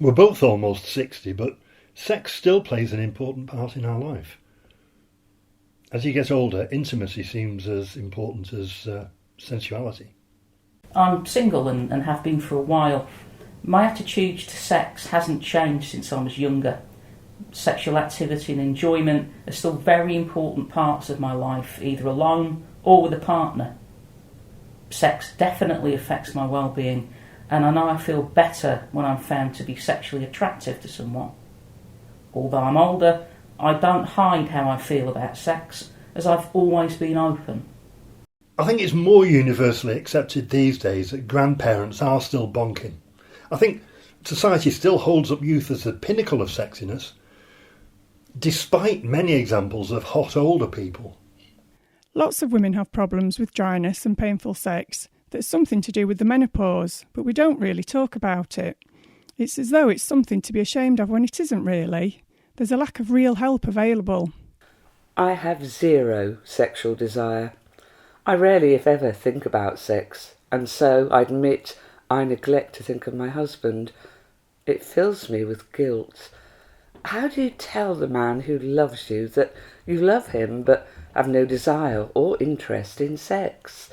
We're both almost 60, but sex still plays an important part in our life. As you get older, intimacy seems as important as sensuality. I'm single and have been for a while. My attitude to sex hasn't changed since I was younger. Sexual activity and enjoyment are still very important parts of my life, either alone or with a partner. Sex definitely affects my well-being, and I know I feel better when I'm found to be sexually attractive to someone. Although I'm older, I don't hide how I feel about sex, as I've always been open. I think it's more universally accepted these days that grandparents are still bonking. I think society still holds up youth as the pinnacle of sexiness, despite many examples of hot older people. Lots of women have problems with dryness and painful sex that's something to do with the menopause, but we don't really talk about it. It's as though it's something to be ashamed of when it isn't really. There's a lack of real help available. I have zero sexual desire. I rarely, if ever, think about sex, and so I admit I neglect to think of my husband. It fills me with guilt. How do you tell the man who loves you that you love him but have no desire or interest in sex?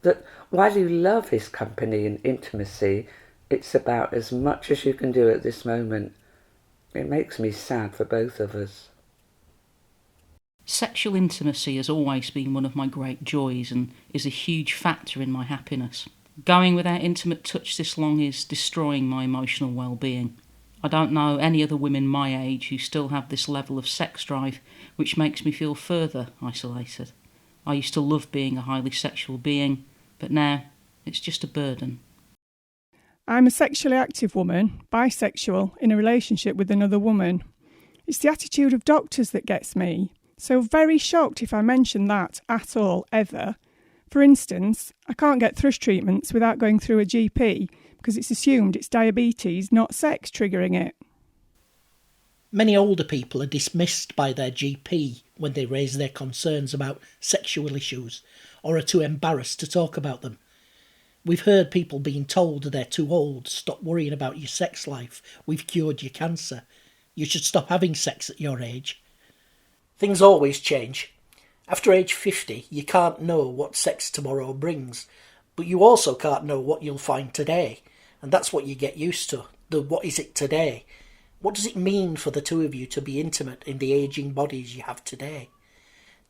That while you love his company and intimacy, it's about as much as you can do at this moment. It makes me sad for both of us. Sexual intimacy has always been one of my great joys and is a huge factor in my happiness. Going without intimate touch this long is destroying my emotional well-being. I don't know any other women my age who still have this level of sex drive, which makes me feel further isolated. I used to love being a highly sexual being, but now it's just a burden. I'm a sexually active woman, bisexual, in a relationship with another woman. It's the attitude of doctors that gets me. So very shocked if I mention that at all, ever. For instance, I can't get thrush treatments without going through a GP because it's assumed it's diabetes, not sex, triggering it. Many older people are dismissed by their GP when they raise their concerns about sexual issues or are too embarrassed to talk about them. We've heard people being told they're too old, stop worrying about your sex life, we've cured your cancer, you should stop having sex at your age. Things always change. After age 50, you can't know what sex tomorrow brings, but you also can't know what you'll find today, and that's what you get used to, the what is it today. What does it mean for the two of you to be intimate in the ageing bodies you have today?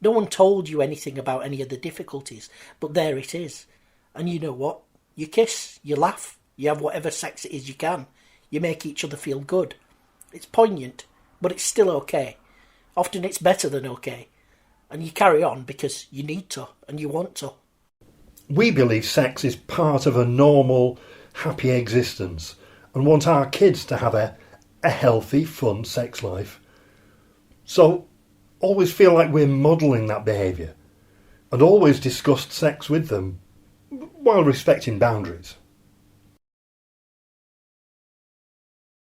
No one told you anything about any of the difficulties, but there it is. And you know what? You kiss, you laugh, you have whatever sex it is you can. You make each other feel good. It's poignant, but it's still okay. Often it's better than okay. And you carry on because you need to and you want to. We believe sex is part of a normal, happy existence and want our kids to have a healthy, fun sex life. So always feel like we're modelling that behaviour and always discuss sex with them while respecting boundaries.